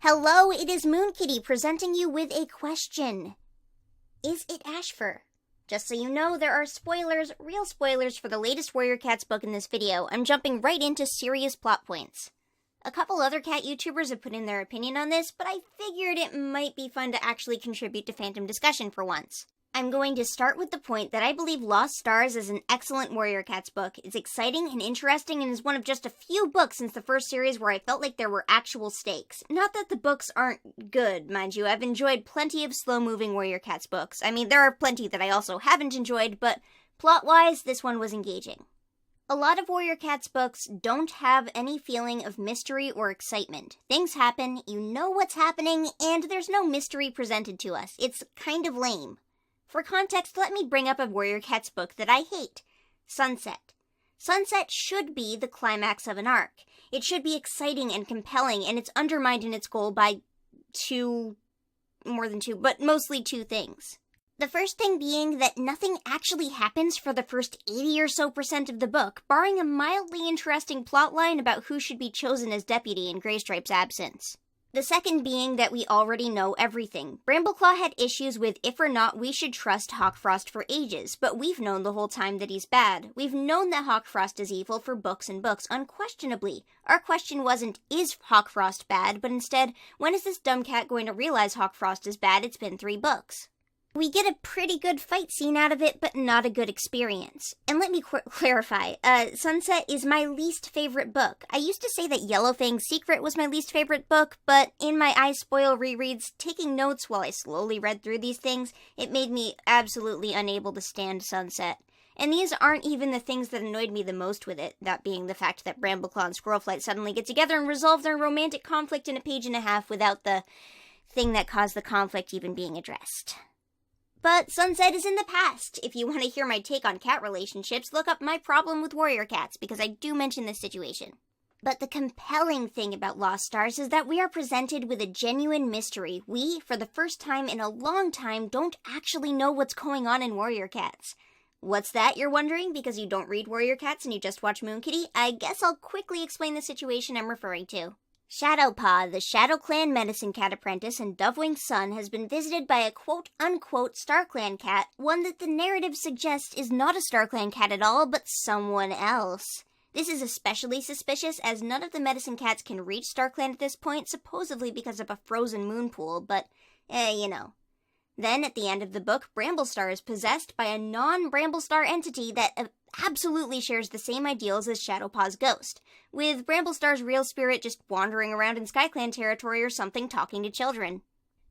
Hello, it is Moon Kitty presenting you with a question. Is it Ashfur? Just so you know, there are spoilers, real spoilers for the latest Warrior Cats book in this video. I'm jumping right into serious plot points. A couple other cat YouTubers have put in their opinion on this, but I figured it might be fun to actually contribute to fandom discussion for once. I'm going to start with the point that I believe Lost Stars is an excellent Warrior Cats book. It's exciting and interesting and is one of just a few books since the first series where I felt like there were actual stakes. Not that the books aren't good, mind you. I've enjoyed plenty of slow-moving Warrior Cats books. I mean, there are plenty that I also haven't enjoyed, but plot-wise, this one was engaging. A lot of Warrior Cats books don't have any feeling of mystery or excitement. Things happen, you know what's happening, and there's no mystery presented to us. It's kind of lame. For context, let me bring up a Warrior Cats book that I hate, Sunset. Sunset should be the climax of an arc. It should be exciting and compelling, and it's undermined in its goal by mostly two things. The first thing being that nothing actually happens for the first 80% or so of the book, barring a mildly interesting plotline about who should be chosen as deputy in Greystripe's absence. The second being that we already know everything. Brambleclaw had issues with if or not we should trust Hawkfrost for ages, but we've known the whole time that he's bad. We've known that Hawkfrost is evil for books and books, unquestionably. Our question wasn't, is Hawkfrost bad, but instead, when is this dumb cat going to realize Hawkfrost is bad? It's been 3 books. We get a pretty good fight scene out of it, but not a good experience. And let me clarify, Sunset is my least favorite book. I used to say that Yellowfang's Secret was my least favorite book, but in my I Spoil rereads, taking notes while I slowly read through these things, it made me absolutely unable to stand Sunset. And these aren't even the things that annoyed me the most with it, that being the fact that Brambleclaw and Squirrelflight suddenly get together and resolve their romantic conflict in a page and a half without the thing that caused the conflict even being addressed. But Sunset is in the past. If you want to hear my take on cat relationships, look up My Problem with Warrior Cats, because I do mention this situation. But the compelling thing about Lost Stars is that we are presented with a genuine mystery. We, for the first time in a long time, don't actually know what's going on in Warrior Cats. What's that, you're wondering, because you don't read Warrior Cats and you just watch Moon Kitty? I guess I'll quickly explain the situation I'm referring to. Shadowpaw, the Shadow Clan medicine cat apprentice and Dovewing's son, has been visited by a quote-unquote StarClan cat, one that the narrative suggests is not a StarClan cat at all, but someone else. This is especially suspicious as none of the medicine cats can reach StarClan at this point, supposedly because of a frozen moon pool, but, you know. Then, at the end of the book, Bramblestar is possessed by a non-Bramblestar entity that absolutely shares the same ideals as Shadowpaw's ghost, with Bramblestar's real spirit just wandering around in SkyClan territory or something talking to children.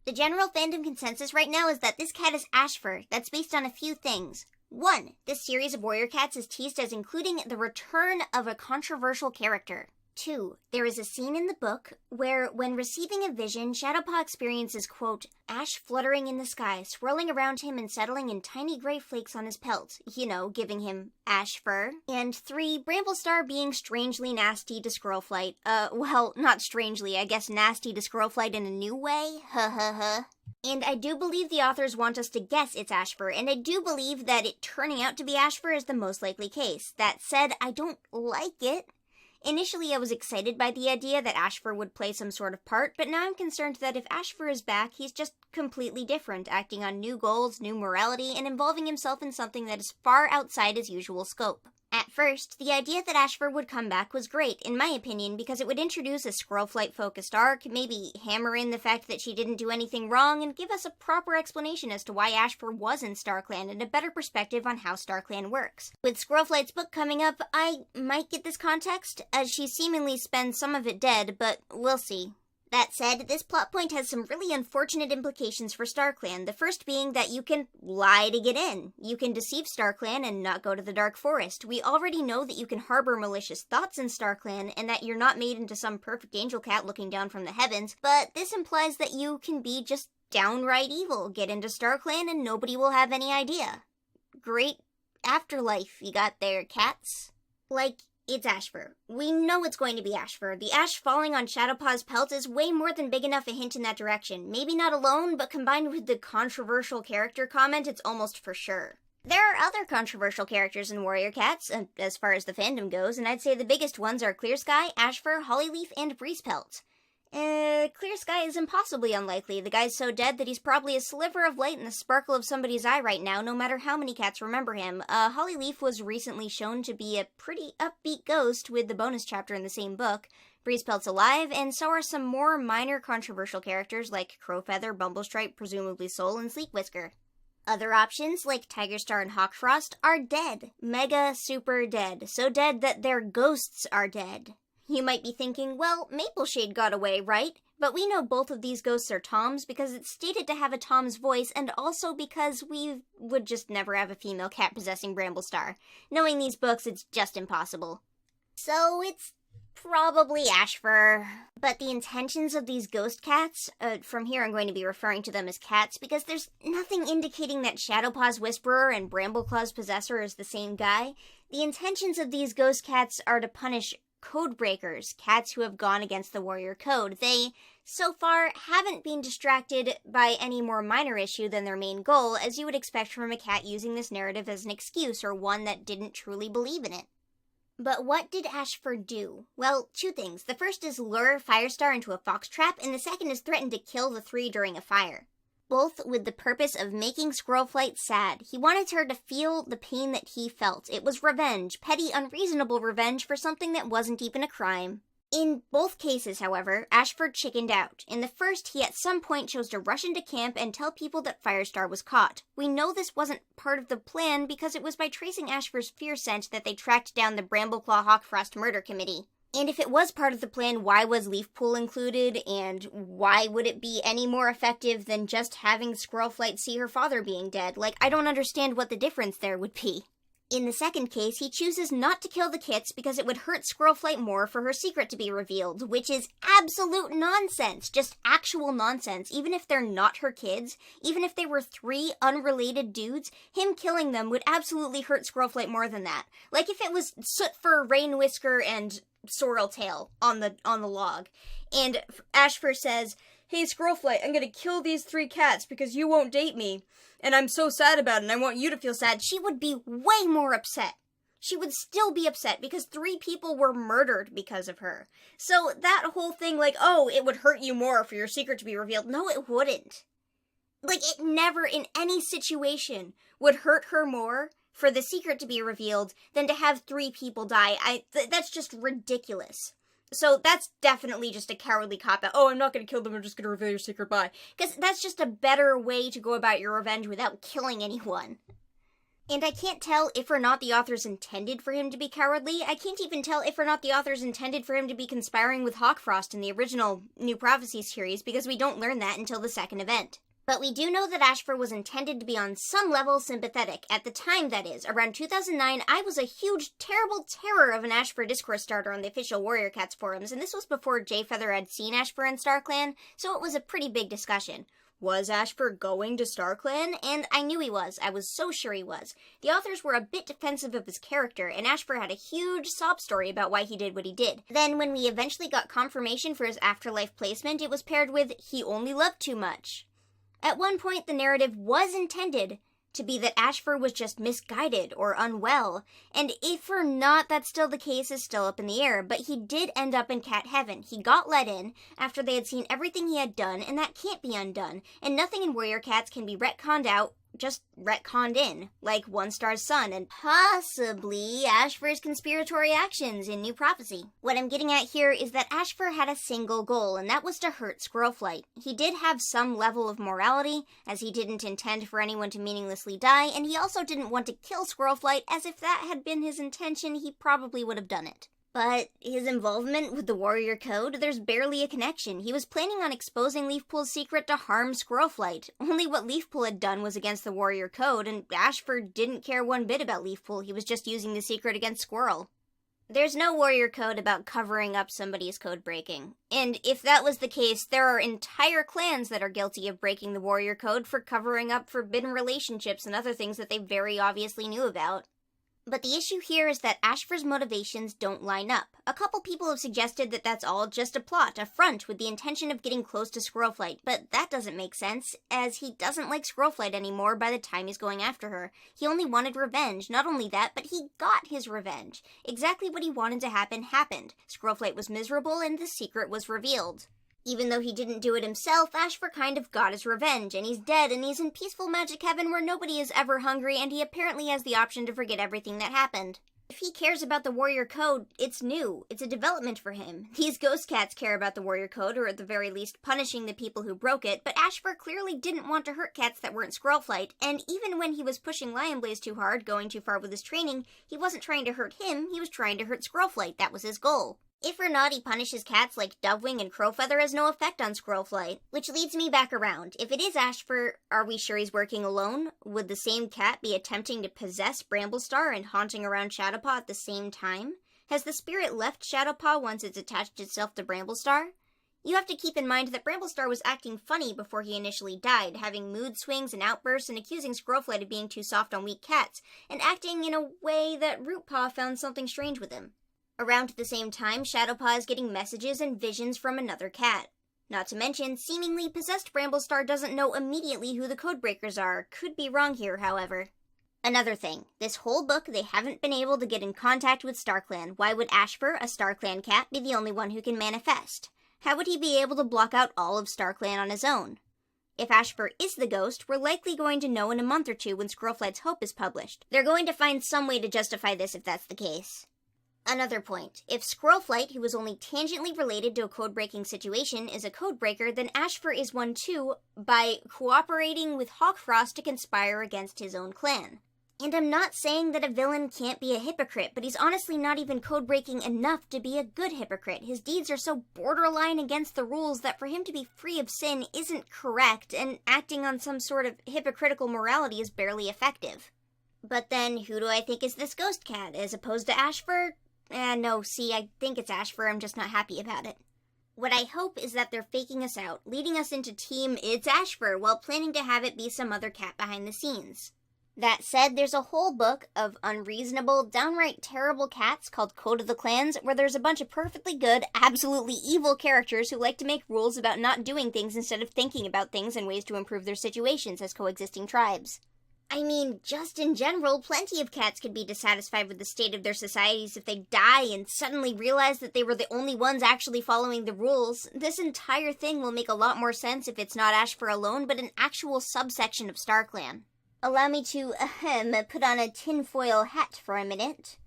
The general fandom consensus right now is that this cat is Ashfur. That's based on a few things. 1. This series of Warrior Cats is teased as including the return of a controversial character. 2. There is a scene in the book where, when receiving a vision, Shadowpaw experiences, quote, ash fluttering in the sky, swirling around him and settling in tiny gray flakes on his pelt, giving him ash fur. And 3. Bramblestar being strangely nasty to Squirrelflight. Well, not strangely, I guess nasty to Squirrelflight in a new way. And I do believe the authors want us to guess it's Ashfur, and I do believe that it turning out to be Ashfur is the most likely case. That said, I don't like it. Initially, I was excited by the idea that Ashfur would play some sort of part, but now I'm concerned that if Ashfur is back, he's just completely different, acting on new goals, new morality, and involving himself in something that is far outside his usual scope. At first, the idea that Ashfur would come back was great, in my opinion, because it would introduce a Squirrelflight-focused arc, maybe hammer in the fact that she didn't do anything wrong, and give us a proper explanation as to why Ashfur was in StarClan and a better perspective on how StarClan works. With Squirrelflight's book coming up, I might get this context, as she seemingly spends some of it dead, but we'll see. That said, this plot point has some really unfortunate implications for StarClan, the first being that you can lie to get in. You can deceive StarClan and not go to the Dark Forest. We already know that you can harbor malicious thoughts in StarClan and that you're not made into some perfect angel cat looking down from the heavens, but this implies that you can be just downright evil, get into StarClan and nobody will have any idea. Great afterlife you got there, cats. It's Ashfur. We know it's going to be Ashfur. The ash falling on Shadowpaw's pelt is way more than big enough a hint in that direction. Maybe not alone, but combined with the controversial character comment, it's almost for sure. There are other controversial characters in Warrior Cats, as far as the fandom goes, and I'd say the biggest ones are Clear Sky, Ashfur, Hollyleaf, and Breezepelt. Clear sky is impossibly unlikely. The guy's so dead that he's probably a sliver of light in the sparkle of somebody's eye right now, no matter how many cats remember him. Hollyleaf was recently shown to be a pretty upbeat ghost with the bonus chapter in the same book. Breezepelt's alive, and so are some more minor controversial characters like Crowfeather, Bumblestripe, presumably Soul, and Sleekwhisker. Other options, like Tigerstar and Hawkfrost, are dead. Mega super dead. So dead that their ghosts are dead. You might be thinking, well, Mapleshade got away, right? But we know both of these ghosts are Toms because it's stated to have a Tom's voice, and also because we would just never have a female cat possessing Bramblestar. Knowing these books, it's just impossible. So it's probably Ashfur. But the intentions of these ghost cats, from here I'm going to be referring to them as cats, because there's nothing indicating that Shadowpaw's Whisperer and Brambleclaw's Possessor is the same guy. The intentions of these ghost cats are to punish Codebreakers, cats who have gone against the warrior code. They, so far, haven't been distracted by any more minor issue than their main goal, as you would expect from a cat using this narrative as an excuse, or one that didn't truly believe in it. But what did Ashfur do? Well, two things. The first is lure Firestar into a fox trap, and the second is threaten to kill the three during a fire. Both with the purpose of making Squirrelflight sad. He wanted her to feel the pain that he felt. It was revenge, petty, unreasonable revenge for something that wasn't even a crime. In both cases, however, Ashfur chickened out. In the first, he at some point chose to rush into camp and tell people that Firestar was caught. We know this wasn't part of the plan because it was by tracing Ashfur's fear scent that they tracked down the Brambleclaw Hawkfrost murder committee. And if it was part of the plan, why was Leafpool included, and why would it be any more effective than just having Squirrelflight see her father being dead? Like, I don't understand what the difference there would be. In the second case, he chooses not to kill the kits because it would hurt Squirrelflight more for her secret to be revealed, which is absolute nonsense, just actual nonsense. Even if they're not her kids, even if they were three unrelated dudes, him killing them would absolutely hurt Squirrelflight more than that. Like if it was Sootfur, Rainwhisker, and Sorreltail on the log, and Ashfur says, "Hey Squirrelflight, I'm gonna kill these three cats because you won't date me, and I'm so sad about it, and I want you to feel sad," she would be way more upset. She would still be upset because three people were murdered because of her. So that whole thing, like, oh, it would hurt you more for your secret to be revealed. No, it wouldn't. Like, it never in any situation would hurt her more for the secret to be revealed than to have three people die. That's just ridiculous. So that's definitely just a cowardly cop-out. Oh, I'm not going to kill them, I'm just going to reveal your secret, bye. Because that's just a better way to go about your revenge without killing anyone. And I can't tell if or not the authors intended for him to be cowardly. I can't even tell if or not the authors intended for him to be conspiring with Hawkfrost in the original New Prophecy series, because we don't learn that until the second event. But we do know that Ashfur was intended to be on some level sympathetic. At the time, that is. Around 2009, I was a huge, terrible terror of an Ashfur discourse starter on the official Warrior Cats forums, and this was before Jay Feather had seen Ashfur in StarClan, so it was a pretty big discussion. Was Ashfur going to StarClan? And I knew he was. I was so sure he was. The authors were a bit defensive of his character, and Ashfur had a huge sob story about why he did what he did. Then, when we eventually got confirmation for his Afterlife placement, it was paired with, "He only loved too much." At one point, the narrative was intended to be that Ashfur was just misguided or unwell, and if or not that's still the case is still up in the air, but he did end up in cat heaven. He got let in after they had seen everything he had done, and that can't be undone, and nothing in Warrior Cats can be retconned out, just retconned in, like One Star's son, and possibly Ashfur's conspiratory actions in New Prophecy. What I'm getting at here is that Ashfur had a single goal, and that was to hurt Squirrelflight. He did have some level of morality, as he didn't intend for anyone to meaninglessly die, and he also didn't want to kill Squirrelflight, as if that had been his intention, he probably would have done it. But his involvement with the Warrior Code, there's barely a connection. He was planning on exposing Leafpool's secret to harm Squirrelflight. Only what Leafpool had done was against the Warrior Code, and Ashfur didn't care one bit about Leafpool. He was just using the secret against Squirrel. There's no Warrior Code about covering up somebody's code breaking. And if that was the case, there are entire clans that are guilty of breaking the Warrior Code for covering up forbidden relationships and other things that they very obviously knew about. But the issue here is that Ashfur's motivations don't line up. A couple people have suggested that that's all just a plot, a front with the intention of getting close to Squirrelflight, but that doesn't make sense, as he doesn't like Squirrelflight anymore by the time he's going after her. He only wanted revenge. Not only that, but he got his revenge. Exactly what he wanted to happen happened. Squirrelflight was miserable, and the secret was revealed. Even though he didn't do it himself, Ashfur kind of got his revenge, and he's dead, and he's in peaceful magic heaven where nobody is ever hungry, and he apparently has the option to forget everything that happened. If he cares about the warrior code, it's new. It's a development for him. These ghost cats care about the warrior code, or at the very least punishing the people who broke it, but Ashfur clearly didn't want to hurt cats that weren't Squirrelflight, and even when he was pushing Lionblaze too hard, going too far with his training, he wasn't trying to hurt him, he was trying to hurt Squirrelflight. That was his goal. If or not he punishes cats like Dovewing and Crowfeather has no effect on Squirrelflight. Which leads me back around. If it is Ashfur, are we sure he's working alone? Would the same cat be attempting to possess Bramblestar and haunting around Shadowpaw at the same time? Has the spirit left Shadowpaw once it's attached itself to Bramblestar? You have to keep in mind that Bramblestar was acting funny before he initially died, having mood swings and outbursts and accusing Squirrelflight of being too soft on weak cats, and acting in a way that Rootpaw found something strange with him. Around the same time, Shadowpaw is getting messages and visions from another cat. Not to mention, seemingly possessed Bramblestar doesn't know immediately who the Codebreakers are. Could be wrong here, however. Another thing, this whole book they haven't been able to get in contact with StarClan. Why would Ashfur, a StarClan cat, be the only one who can manifest? How would he be able to block out all of StarClan on his own? If Ashfur is the ghost, we're likely going to know in a month or two when Squirrelflight's Hope is published. They're going to find some way to justify this if that's the case. Another point, if Squirrelflight, who is only tangentially related to a code-breaking situation, is a codebreaker, then Ashfur is one too, by cooperating with Hawkfrost to conspire against his own clan. And I'm not saying that a villain can't be a hypocrite, but he's honestly not even code-breaking enough to be a good hypocrite. His deeds are so borderline against the rules that for him to be free of sin isn't correct, and acting on some sort of hypocritical morality is barely effective. But then, who do I think is this ghost cat, as opposed to Ashfur? No, see, I think it's Ashfur, I'm just not happy about it. What I hope is that they're faking us out, leading us into Team It's Ashfur, while planning to have it be some other cat behind the scenes. That said, there's a whole book of unreasonable, downright terrible cats called Code of the Clans, where there's a bunch of perfectly good, absolutely evil characters who like to make rules about not doing things instead of thinking about things and ways to improve their situations as coexisting tribes. I mean, just in general, plenty of cats could be dissatisfied with the state of their societies if they die and suddenly realize that they were the only ones actually following the rules. This entire thing will make a lot more sense if it's not Ashfur alone, but an actual subsection of StarClan. Allow me to, put on a tinfoil hat for a minute.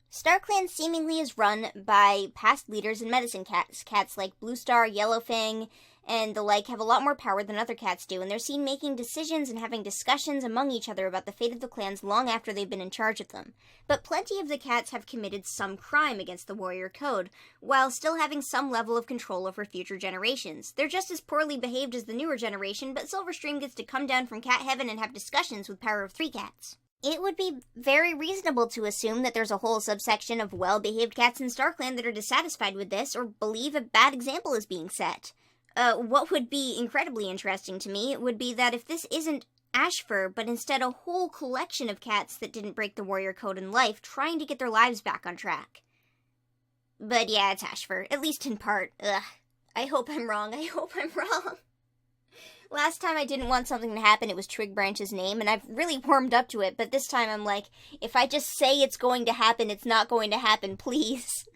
StarClan seemingly is run by past leaders and medicine cats. Cats like Bluestar, Yellowfang, and the like have a lot more power than other cats do, and they're seen making decisions and having discussions among each other about the fate of the clans long after they've been in charge of them. But plenty of the cats have committed some crime against the warrior code, while still having some level of control over future generations. They're just as poorly behaved as the newer generation, but Silverstream gets to come down from cat heaven and have discussions with Power of Three cats. It would be very reasonable to assume that there's a whole subsection of well-behaved cats in StarClan that are dissatisfied with this, or believe a bad example is being set. What would be incredibly interesting to me would be that if this isn't Ashfur, but instead a whole collection of cats that didn't break the warrior code in life, trying to get their lives back on track. But yeah, it's Ashfur, at least in part. Ugh. I hope I'm wrong, I hope I'm wrong. Last time I didn't want something to happen, it was Twigbranch's name, and I've really warmed up to it, but this time I'm like, if I just say it's going to happen, it's not going to happen, please.